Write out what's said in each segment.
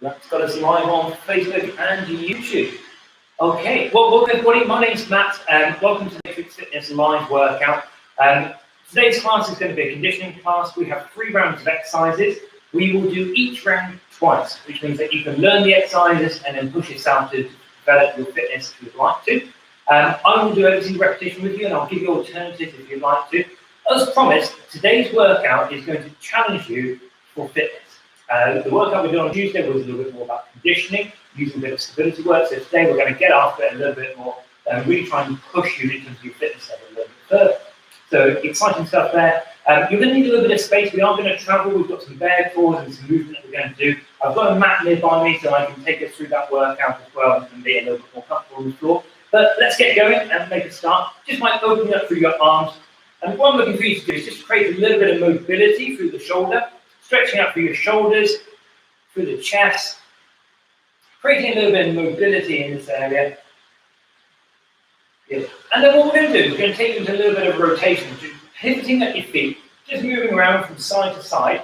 That's got us live on Facebook and YouTube. Okay, well, welcome everybody. My name's Matt, and welcome to the Matrix Fitness live workout. Today's class is going to be a conditioning class. We have 3 rounds of exercises. We will do each round twice, which means that you can learn the exercises and then push yourself to develop your fitness if you'd like to. I will do every single repetition with you, and I'll give you alternatives if you'd like to. As promised, today's workout is going to challenge you for fitness. The workout we did on Tuesday was a little bit more about conditioning, using a bit of stability work. So today we're going to get after it a little bit more and really try and push you into your fitness level a little bit further. So exciting stuff there. You're going to need a little bit of space. We are going to travel. We've got some bear crawls and some movement that we're going to do. I've got a mat nearby me so I can take us through that workout as well and be a little bit more comfortable on the floor. But let's get going and make a start. Just by opening up through your arms. And what I'm looking for you to do is just create a little bit of mobility through the shoulder, stretching out through your shoulders, through the chest, creating a little bit of mobility in this area. Good. And then what we're going to do is we're going to take you into a little bit of rotation, just pivoting at your feet, just moving around from side to side.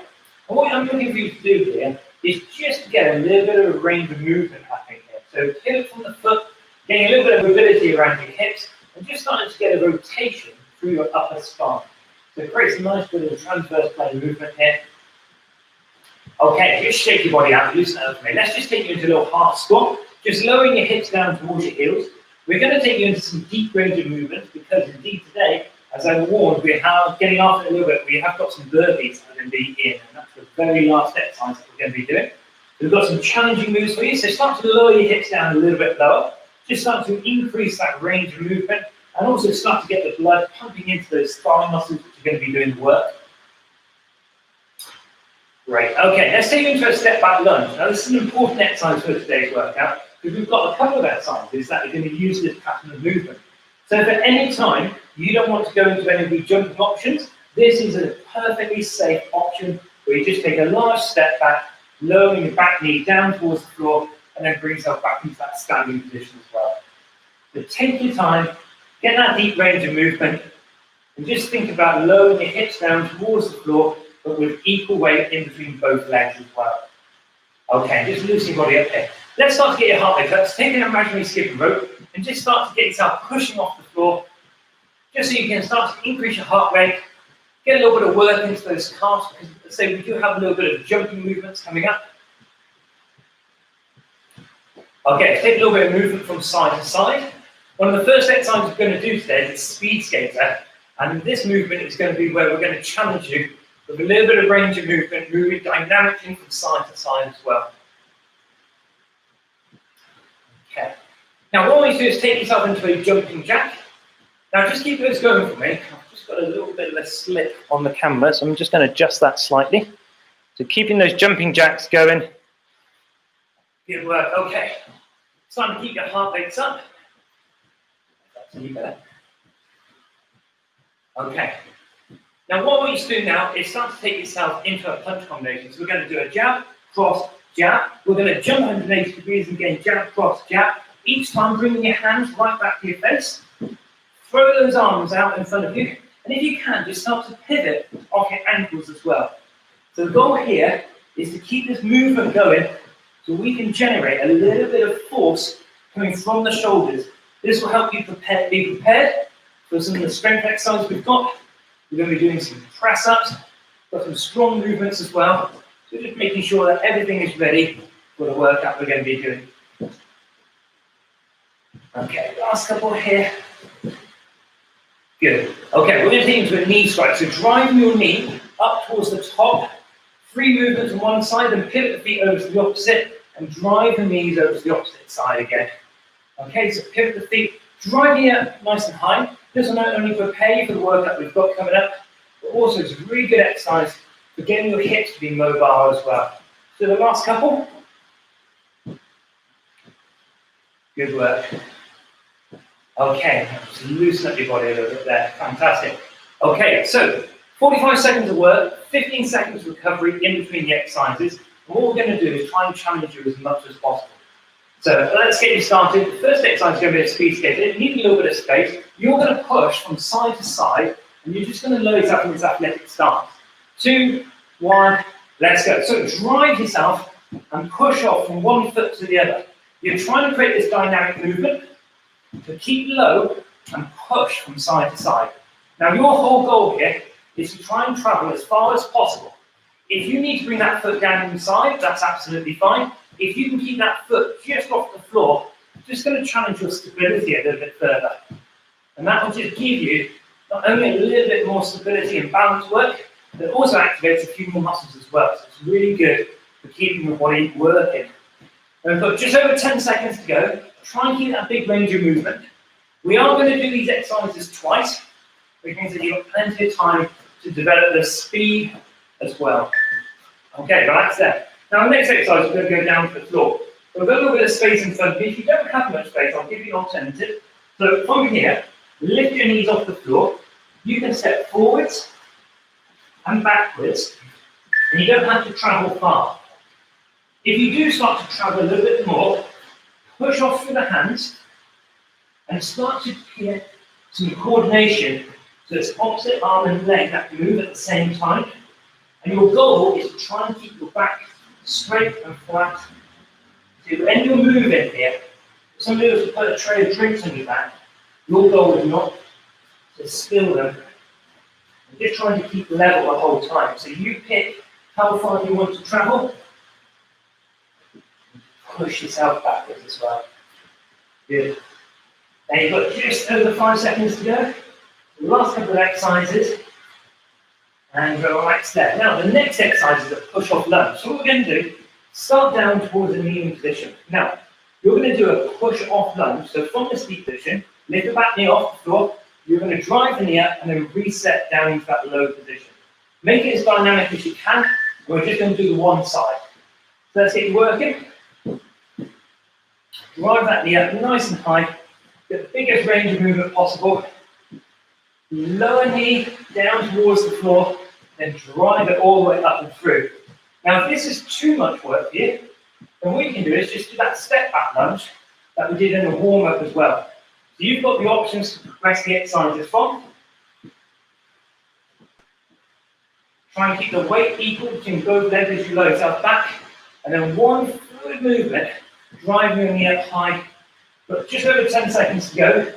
And what I'm looking for you to do here is just to get a little bit of a range of movement happening here. So pivot from the foot, getting a little bit of mobility around your hips, and just starting to get a rotation through your upper spine. So it creates a nice bit of transverse plane movement here. Okay, just shake your body out, loosen it up for me. Let's just take you into a little half squat, just lowering your hips down towards your heels. We're going to take you into some deep range of movements because indeed today, as I warned, we are getting after it a little bit. We have got some burpees that are going to be in, and that's the very last exercise that we're going to be doing. We've got some challenging moves for you, so start to lower your hips down a little bit lower. Just start to increase that range of movement and also start to get the blood pumping into those thigh muscles which are going to be doing the work. Great. Okay, let's take you into a step back lunge. Now, this is an important exercise for today's workout because we've got a couple of exercises that are going to use this pattern of movement. So if at any time you don't want to go into any of the jumping options, this is a perfectly safe option where you just take a large step back, lowering your back knee down towards the floor, and then bring yourself back into that standing position as well. So take your time, get that deep range of movement, and just think about lowering your hips down towards the floor, but with equal weight in between both legs as well. Okay, just loosen your body up here. Let's start to get your heart rate up. So take an imaginary skipping rope and just start to get yourself pushing off the floor, just so you can start to increase your heart rate, get a little bit of work into those calves, because let's say we do have a little bit of jumping movements coming up. Okay, take a little bit of movement from side to side. One of the first exercises we're going to do today is speed skater, and this movement is going to be where we're going to challenge you with a little bit of range of movement, moving dynamically from side to side as well. Okay. Now what I want you to do is take yourself into a jumping jack. Now just keep those going for me. I've just got a little bit of a slip on the camera, so I'm just going to adjust that slightly. So keeping those jumping jacks going. Good work. Okay. It's time to keep your heart rates up. That's any better. Okay. Now what I want you to do now is start to take yourself into a punch combination. So we're going to do a jab, cross, jab. We're going to jump 180 degrees and again jab, cross, jab. Each time bringing your hands right back to your face. Throw those arms out in front of you. And if you can, just start to pivot off your ankles as well. So the goal here is to keep this movement going so we can generate a little bit of force coming from the shoulders. This will help you be prepared for some of the strength exercises we've got. We're going to be doing some press-ups, got some strong movements as well. So just making sure that everything is ready for the workout we're going to be doing. Okay, last couple here. Good. Okay, we're going to take into a knee strike. So driving your knee up towards the top, 3 movements on one side, then pivot the feet over to the opposite, and drive the knees over to the opposite side again. Okay, so pivot the feet, driving it up nice and high. This will not only prepare you for the workout we've got coming up, but also it's a really good exercise for getting your hips to be mobile as well. So the last couple. Good work. Okay, just loosen up your body a little bit there. Fantastic. Okay, so 45 seconds of work, 15 seconds recovery in between the exercises. And what we're going to do is try and challenge you as much as possible. So let's get you started. The first exercise is going to be a speed skater. You need a little bit of space. You're going to push from side to side, and you're just going to load yourself in this athletic stance. 2, 1, Let's go. So drive yourself and push off from one foot to the other. You're trying to create this dynamic movement to keep low and push from side to side. Now your whole goal here is to try and travel as far as possible. If you need to bring that foot down inside, that's absolutely fine. If you can keep that foot just off the floor, just going to challenge your stability a little bit further. And that will just give you not only a little bit more stability and balance work, but also activates a few more muscles as well. So it's really good for keeping your body working. And we've got just over 10 seconds to go. Try and keep that big range of movement. We are going to do these exercises twice, which means that you've got plenty of time to develop the speed as well. Okay, relax there. Now the next exercise, we're going to go down to the floor. So we've got a little bit of space in front of you. If you don't have much space, I'll give you an alternative. So from here, lift your knees off the floor. You can step forwards and backwards, and you don't have to travel far. If you do start to travel a little bit more, push off through the hands and start to get some coordination so it's opposite arm and leg that move at the same time. And your goal is to try and keep your back straight and flat. So when you're moving here, somebody else will put a tray of drinks on your back. Your goal is not to spill them. You're just trying to keep level the whole time. So you pick how far you want to travel. Push yourself backwards as well. Good. Now you've got just over 5 seconds to go. The last couple of exercises. And relax there. Now the next exercise is a push-off lunge. So what we're going to do, start down towards a kneeling position. Now, you're going to do a push-off lunge. So from the seat position, lift the back knee off the floor. You're going to drive the knee up and then reset down into that low position. Make it as dynamic as you can. We're just going to do the one side. So let's get you working. Drive that knee up nice and high. Get the biggest range of movement possible. Lower knee down towards the floor, then drive it all the way up and through. Now, if this is too much work here, then what you can do is just do that step back lunge that we did in the warm-up as well. So you've got the options to progress the exercises from. Try and keep the weight equal between both legs as you lower yourself back, and then one fluid movement, driving your knee up high. But just over 10 seconds to go.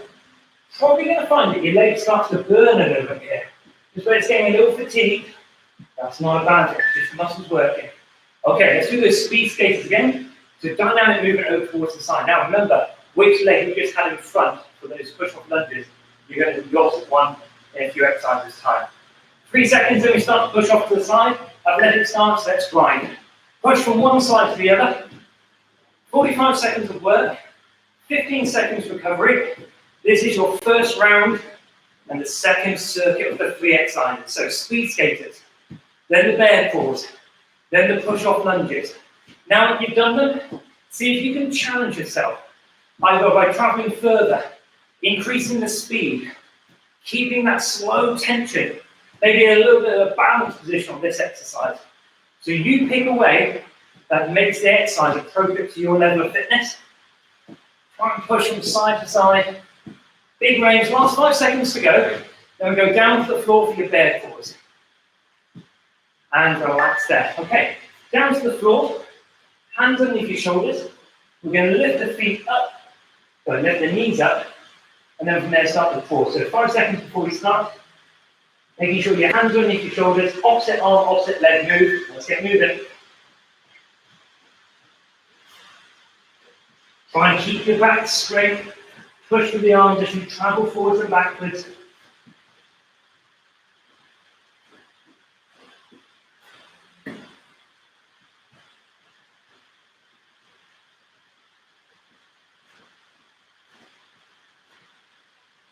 Probably going to find that your leg starts to burn a little bit here. Just where it's getting a little fatigued. That's not a bad thing, just the muscles working. Okay, let's do those speed skaters again. So dynamic movement over towards the side. Now remember, which leg you just had in front for those push-off lunges. You're going to do the opposite one in a few exercises time. 3 seconds and we start to push off to the side. Athletic stance, let's grind. Push from one side to the other. 45 seconds of work. 15 seconds recovery. This is your first round and the second circuit of the 3 exercises. So speed skaters, then the bear pause, then the push-off lunges. Now that you've done them, see if you can challenge yourself, either by traveling further, increasing the speed, keeping that slow tension, maybe a little bit of a balanced position on this exercise. So you pick a way that makes the exercise appropriate to your level of fitness. Try and push from side to side. Big range, last 5 seconds to go. Then we go down to the floor for your bear pause. And relax there. Okay, down to the floor, hands underneath your shoulders. We're going to lift the feet up, so lift the knees up, and then from there start the pause. So 5 seconds before we start, making sure your hands underneath your shoulders, opposite arm, opposite leg move. Let's get moving. Try and keep your back straight. Push with the arms as you travel forwards and backwards.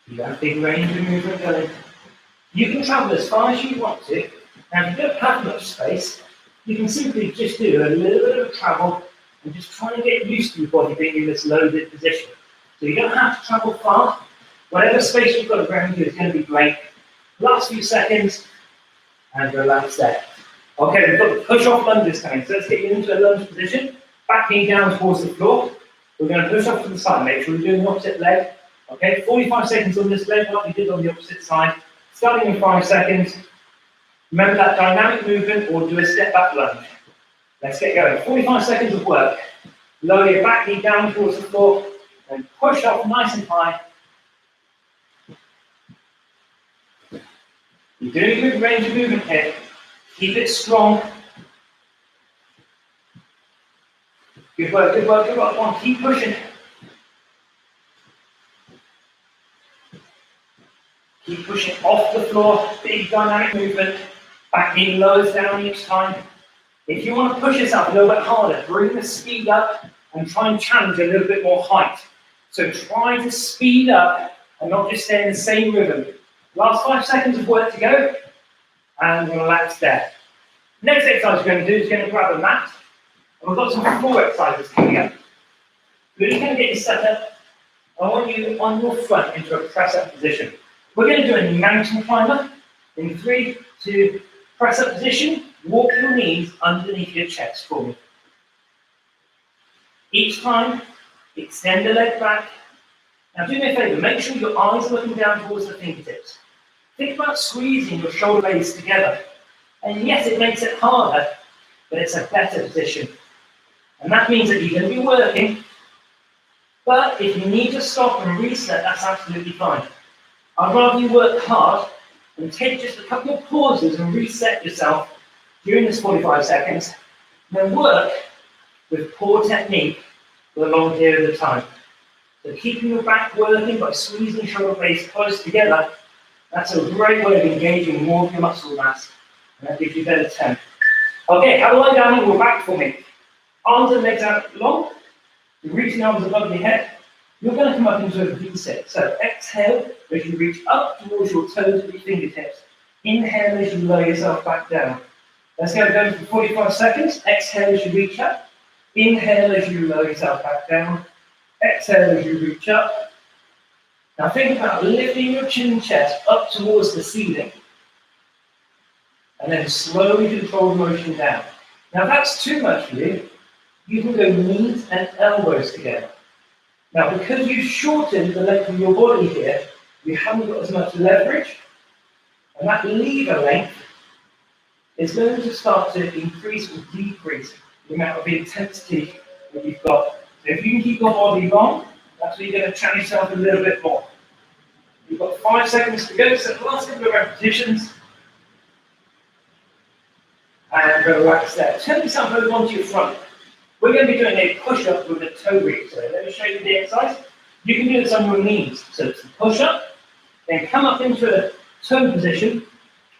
You have a big range of movement going. You can travel as far as you want to, and if you don't have much space, you can simply just do a little bit of travel and just try and get used to your body being in this loaded position. So you don't have to travel far. Whatever space you've got around you is going to be great. Last few seconds, and relax there. Okay, we've got the push-off lunges coming. So let's get you into a lunge position. Back knee down towards the floor. We're going to push off to the side. Make sure we're doing the opposite leg. Okay, 45 seconds on this leg, like we did on the opposite side. Starting in 5 seconds. Remember that dynamic movement or do a step back lunge. Let's get going. 45 seconds of work. Lower your back knee down towards the floor and push up nice and high. You're doing a good range of movement here. Keep it strong. Good work, good work, good work. Come on, keep pushing. Keep pushing off the floor. Big dynamic movement. Back knee lowers down each time. If you want to push yourself a little bit harder, bring the speed up and try and challenge a little bit more height. So try to speed up and not just stay in the same rhythm. Last 5 seconds of work to go, and relax there. Next exercise we're going to do is going to grab a mat, and we've got some floor exercises coming up. We're just going to get you set up. I want you on your front into a press-up position. We're going to do a mountain climber in 3, 2, press-up position. Walk your knees underneath your chest for me. Each time, extend the leg back. Now do me a favour, make sure your eyes are looking down towards the fingertips. Think about squeezing your shoulder blades together. And yes, it makes it harder, but it's a better position. And that means that you're going to be working, but if you need to stop and reset, that's absolutely fine. I'd rather you work hard and take just a couple of pauses and reset yourself during this 45 seconds, and then work with poor technique for a long period of time. So keeping your back working by squeezing shoulder blades close together, that's a great way of engaging more of your muscle mass, and that gives you better tone. Okay, have a lie down on your back for me. Arms and legs out long, reaching arms above your head. You're going to come up into a V-sit. So exhale as you reach up towards your toes with your fingertips. Inhale as you lower yourself back down. Let's go down for 45 seconds. Exhale as you reach up. Inhale as you lower yourself back down. Exhale as you reach up. Now think about lifting your chin and chest up towards the ceiling. And then slowly control the motion down. Now if that's too much for you, you can go knees and elbows together. Now because you've shortened the length of your body here, you haven't got as much leverage. And that lever length is going to start to increase or decrease the amount of intensity that you've got. So if you can keep your body long, that's where you're going to challenge yourself a little bit more. You've got 5 seconds to go, so the last couple of repetitions. And relax there. Turn yourself over onto your front. We're going to be doing a push-up with a toe reach. So let me show you the exercise. You can do this on your knees. So it's a push-up, then come up into a toe position,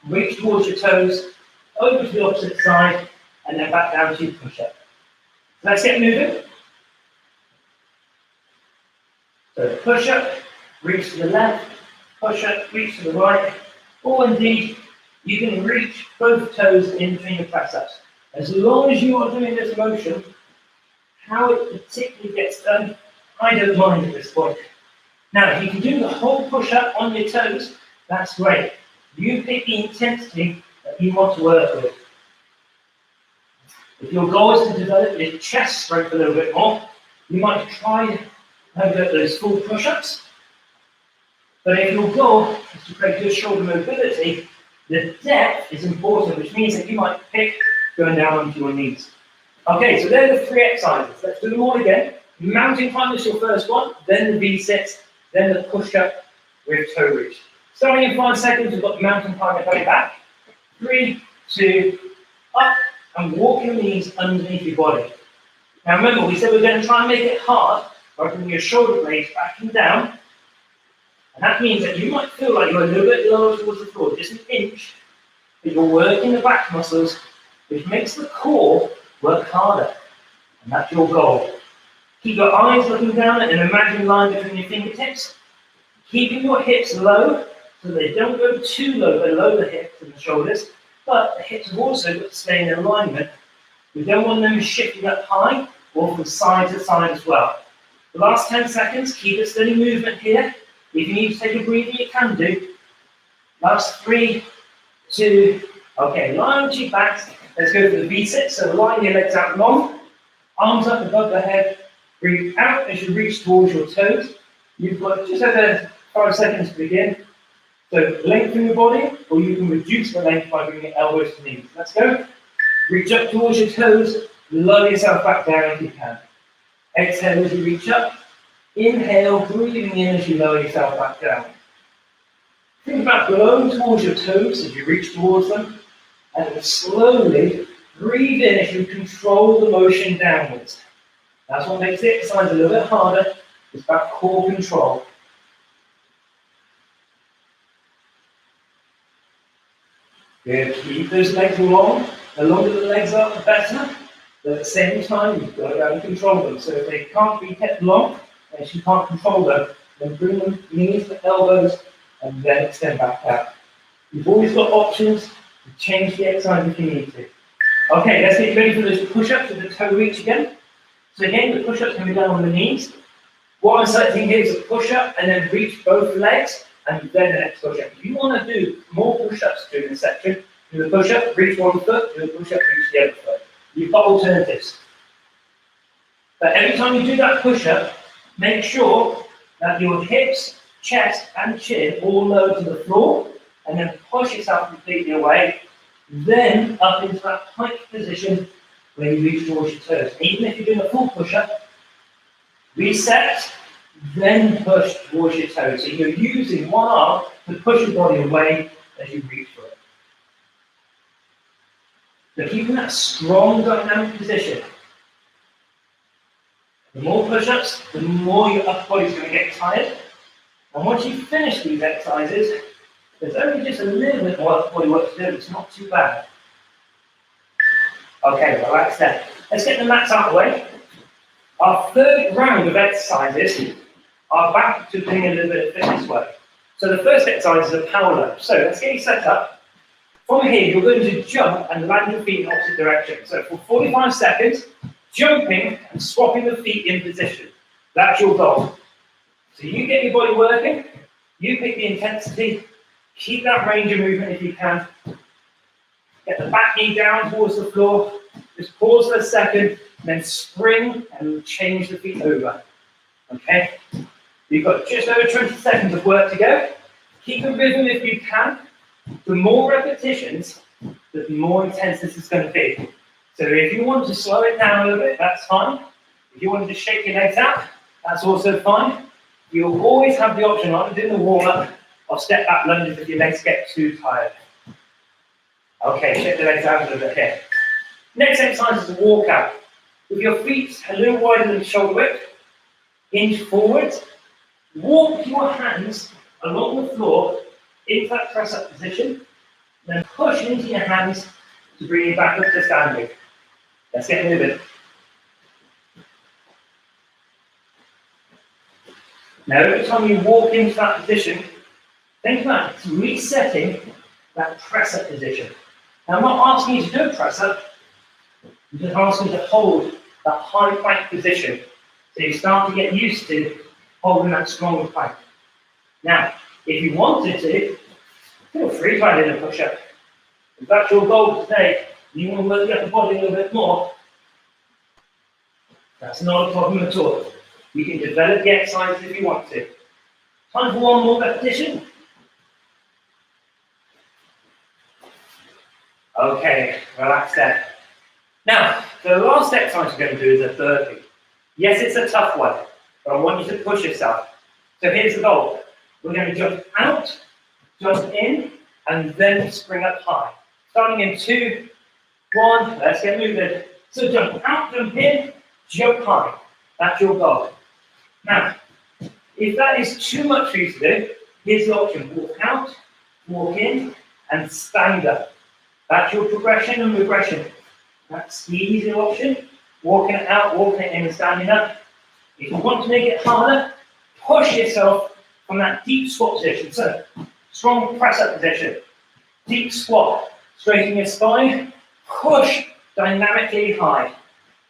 reach towards your toes, over to the opposite side, and then back down to your push-up. Let's get moving. So push-up, reach to the left, push-up, reach to the right, or indeed, you can reach both toes in between your press-ups. As long as you are doing this motion, how it particularly gets done, I don't mind at this point. Now, if you can do the whole push-up on your toes, that's great. You pick the intensity that you want to work with. If your goal is to develop your chest strength a little bit more, you might try and have those full push-ups. But if your goal is to create good shoulder mobility, the depth is important, which means that you might pick going down onto your knees. Okay, so there are the 3 exercises. Let's do them all again. Mountain climb is your first one, then the V-sits, then the push-up with toe reach. Starting in 5 seconds, we've got the mountain climber coming back. 3, 2, up, and walk your knees underneath your body. Now remember, we said we're going to try and make it hard by bringing your shoulder blades back and down. And that means that you might feel like you're a little bit lower towards the floor, just an inch, but you're working the back muscles, which makes the core work harder. And that's your goal. Keep your eyes looking down at an imaginary line between your fingertips, keeping your hips low so they don't go too low below the hips and the shoulders, but the hips have also got to stay in alignment. We don't want them shifting up high or from side to side as well. The last 10 seconds, keep a steady movement here. If you need to take a breather, you can do. Last 3, 2, okay, lie on your backs. Let's go for the V-sit. So line your legs out long, arms up above the head, breathe out as you reach towards your toes. You've got just over 5 seconds to begin. So lengthen your body, or you can reduce the length by bringing your elbows to knees. Let's go. Reach up towards your toes, lower yourself back down if you can. Exhale as you reach up. Inhale, breathing in as you lower yourself back down. Think about blowing towards your toes as you reach towards them, and then slowly breathe in as you control the motion downwards. That's what makes the exercise a little bit harder. It's about core control. Good. Keep those legs long. The longer the legs are, the better. But at the same time, you've got to go and control them. So if they can't be kept long, and if you can't control them, then bring them knees to elbows and then extend back out. You've always got options to change the exercise if you need to. Okay, let's get ready for those push-ups with the toe reach again. So again, the push-ups can be done on the knees. What I'm selecting here is a push-up and then reach both legs and then the next push-up. If you want to do more push-ups during this section, do the push-up, reach one foot, do the push-up, reach the other foot. You've got alternatives. But every time you do that push-up, make sure that your hips, chest and chin all lower to the floor, and then push yourself completely away, then up into that tight position where you reach towards your toes. Even if you're doing a full push-up, reset, then push towards your toes. So you're using one arm to push your body away as you reach for it. So keeping that strong dynamic position. The more push-ups, the more your upper body's going to get tired. And once you finish these exercises, there's only just a little bit more upper body work to do. It's not too bad. Okay, relax there. Let's get the mats out of the way. Our third round of exercises are back to doing a little bit of fitness work. So the first exercise is a power lunge. So let's get you set up. From here, you're going to jump and land your feet in opposite direction. So for 45 seconds, jumping and swapping the feet in position. That's your goal. So you get your body working, you pick the intensity, keep that range of movement if you can. Get the back knee down towards the floor, just pause for a second, and then spring and change the feet over. Okay? You've got just over 20 seconds of work to go. Keep a rhythm if you can. The more repetitions, the more intense this is going to be. So if you want to slow it down a little bit, that's fine. If you want to just shake your legs out, that's also fine. You'll always have the option, like we did in the warm-up, of step back lunges if your legs get too tired. Okay, shake the legs out a little bit here. Next exercise is a walkout. With your feet a little wider than shoulder width, hinge forwards, walk your hands along the floor into that press-up position, then push into your hands to bring you back up to standing. Let's get moving. Now, every time you walk into that position, think about resetting that press-up position. Now, I'm not asking you to do a press-up, I'm just asking you to hold that high plank position. So you start to get used to holding that strong plank. Now, if you wanted to, feel free to try in a push-up. If that's your goal today, you want to work the upper body a little bit more, that's not a problem at all. You can develop the exercise if you want to. Time for one more repetition. Okay, relax there. Now, the last exercise we're going to do is a burpee. Yes, it's a tough one, but I want you to push yourself. So here's the goal. We're going to jump out, jump in, and then spring up high. Starting in 2, 1, let's get moving. So jump out, jump in, jump high. That's your goal. Now, if that is too much for you to do, here's the option. Walk out, walk in, and stand up. That's your progression and regression. That's the easier option. Walking it out, walking it in, and standing up. If you want to make it harder, push yourself from that deep squat position. So, strong press-up position. Deep squat. Straighten your spine. Push dynamically high.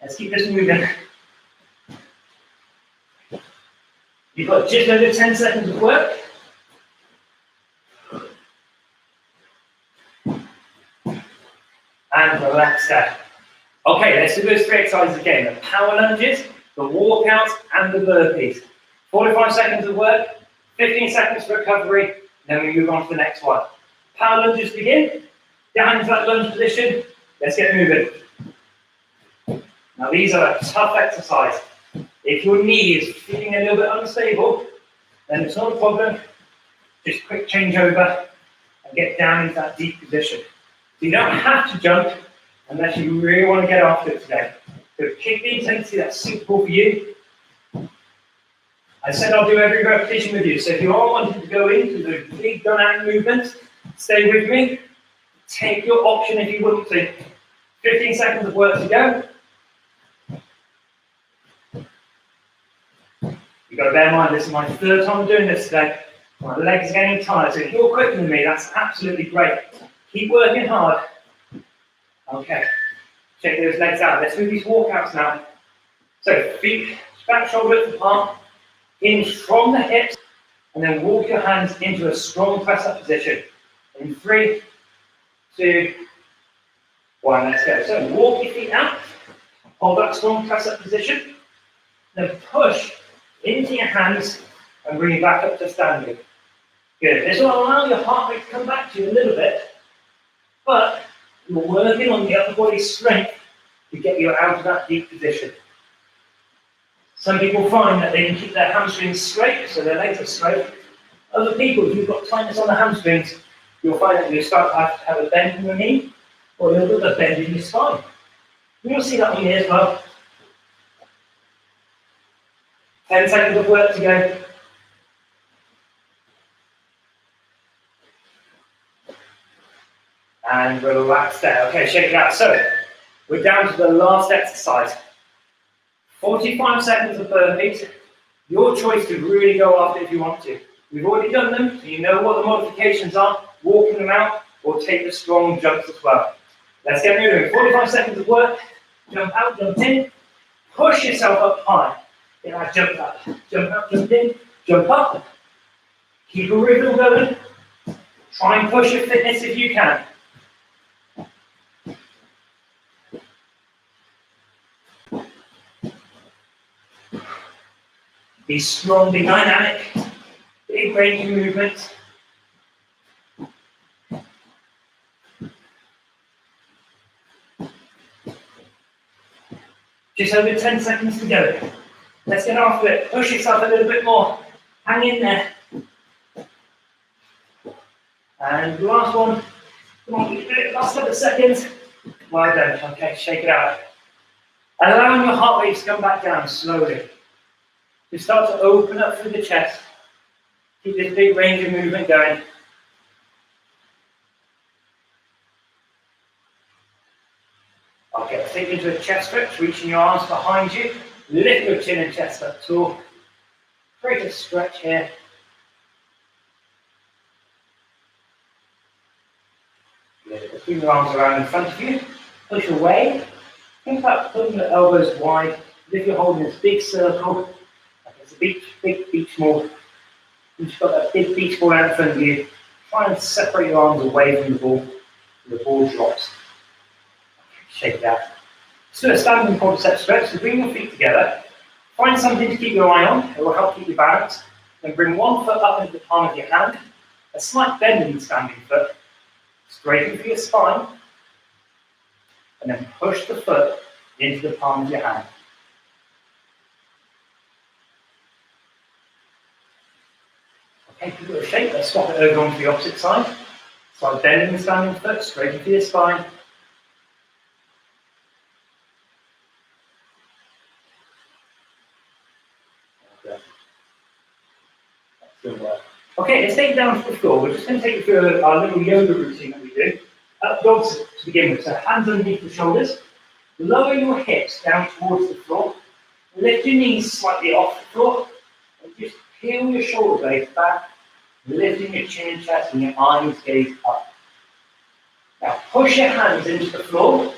Let's keep this moving. You've got just over 10 seconds of work. And relax there. Okay, let's do those 3 exercises again. The power lunges, the walkouts, and the burpees. 45 seconds of work, 15 seconds for recovery, and then we move on to the next one. Power lunges begin. Down into that lunge position. Let's get moving. Now these are a tough exercise. If your knee is feeling a little bit unstable, then it's not a problem. Just quick change over and get down into that deep position. So you don't have to jump unless you really want to get after it today. So pick the intensity that's suitable for you. I said I'll do every repetition with you. So if you are wanting to go into the big dynamic movements, stay with me. Take your option if you want to. 15 seconds of work to go. You've got to bear in mind, this is my third time doing this today. My legs are getting tired, so if you're quicker than me, that's absolutely great. Keep working hard. Okay, check those legs out. Let's do these walkouts now. So feet back, shoulder width apart, hinge from the hips, and then walk your hands into a strong press-up position. In 3, 2, 1, let's go. So walk your feet out, hold that strong press-up position, then push into your hands and bring it back up to standing. Good. This will allow your heart rate to come back to you a little bit, but you're working on the upper body strength to get you out of that deep position. Some people find that they can keep their hamstrings straight, so their legs are straight. Other people, if you've got tightness on the hamstrings, you'll find that you start to have a bend in your knee or a little bit of a bend in your spine. You'll see that on here as well. 10 seconds of work to go. And relax there. Okay, shake it out. So, we're down to the last exercise. 45 seconds of burpees. Your choice to really go after it if you want to. We've already done them, so you know what the modifications are. Walking them out, or take the strong jumps as well. Let's get moving. 45 seconds of work. Jump out, jump in. Push yourself up high. Yeah, jump up, jump out, jump in, jump up. Keep a rhythm going. Try and push your fitness if you can. Be strong, be dynamic, big range of movement. Just over 10 seconds to go. Let's get after it. Push yourself a little bit more. Hang in there. And last one. Come on, last couple of seconds. Well done. Okay, shake it out. Allowing your heart rate to come back down slowly. You start to open up through the chest. Keep this big range of movement going. Okay, let's take you into a chest stretch, reaching your arms behind you. Lift your chin and chest up tall. Create a stretch here. Bring your arms around in front of you. Push away. Think about putting your elbows wide. If you're holding this big circle, like it's a big beach ball. You've just got that big beach ball out in front of you. Try and separate your arms away from the ball. The ball drops. Shake it out. So a standing quadricep stretch. So bring your feet together. Find something to keep your eye on. It will help keep you balanced. Then bring one foot up into the palm of your hand. A slight bend in the standing foot. Straighten for your spine. And then push the foot into the palm of your hand. Okay, give it a shake. Let's swap it over onto the opposite side. Slight bend in the standing foot. Straighten for your spine. Okay, let's take it down to the floor. We're just going to take you through our little yoga routine that we do. Up dogs to begin with. So hands underneath the shoulders. Lower your hips down towards the floor. Lift your knees slightly off the floor. And just peel your shoulder blades back. Lifting your chin and chest and your eyes gaze up. Now push your hands into the floor.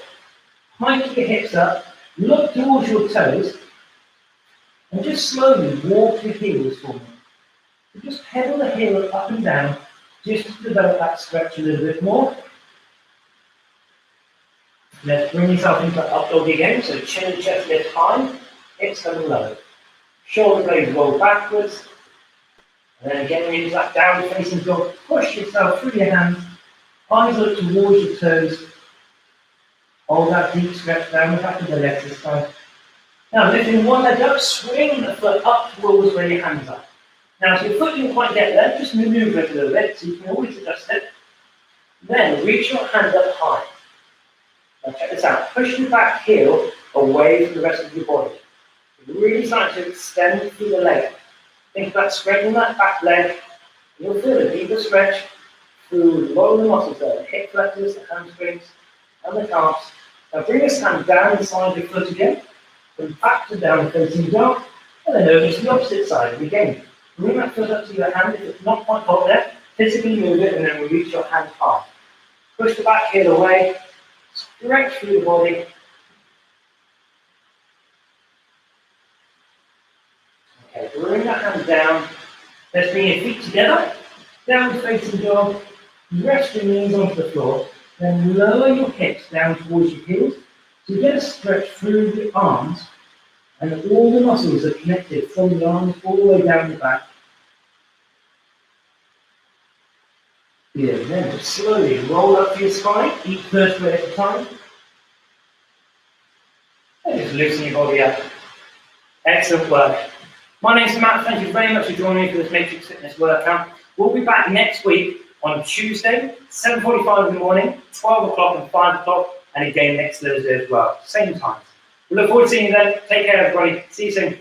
Hike your hips up. Look towards your toes. And just slowly walk your heels for me. Just pedal the heel up and down, just to develop that stretch a little bit more. Let's bring yourself into up dog again, so chin and chest lift high, hips come low. Shoulder blades roll backwards. And then again, into that down facing dog, push yourself through your hands, eyes look towards your toes. Hold that deep stretch down the back of the legs this time. Now, lifting one leg up, swing the foot up towards where your hands are. Now, if your foot didn't quite get there, just maneuver it a little bit, so you can always adjust it. Then, reach your hand up high. Now, check this out. Push your back heel away from the rest of your body. Really start to extend through the leg. Think about spreading that back leg. You'll feel a deeper stretch through all of the muscles there, the hip flexors, the hamstrings, and the calves. Now bring this hand down inside your foot again, then back to down facing dog, and then over to the opposite side. And again, bring that foot up to your hand if it's not quite got there, physically move it, and then release your hand high. Push the back heel away, stretch through the body. Okay, bring that hand down. Let's bring your feet together, down facing dog, rest your knees onto the floor, then lower your hips down towards your heels. So you get a stretch through the arms, and all the muscles are connected from the arms all the way down the back. Good, then just slowly roll up to your spine, each vertebrae at a time. And just loosen your body up. Excellent work. My name's Matt, thank you very much for joining me for this Matrix Fitness workout. We'll be back next week on Tuesday, 7:45 in the morning, 12 o'clock and 5 o'clock, and again next Thursday as well, same time. We look forward to seeing you then. Take care, everybody. See you soon.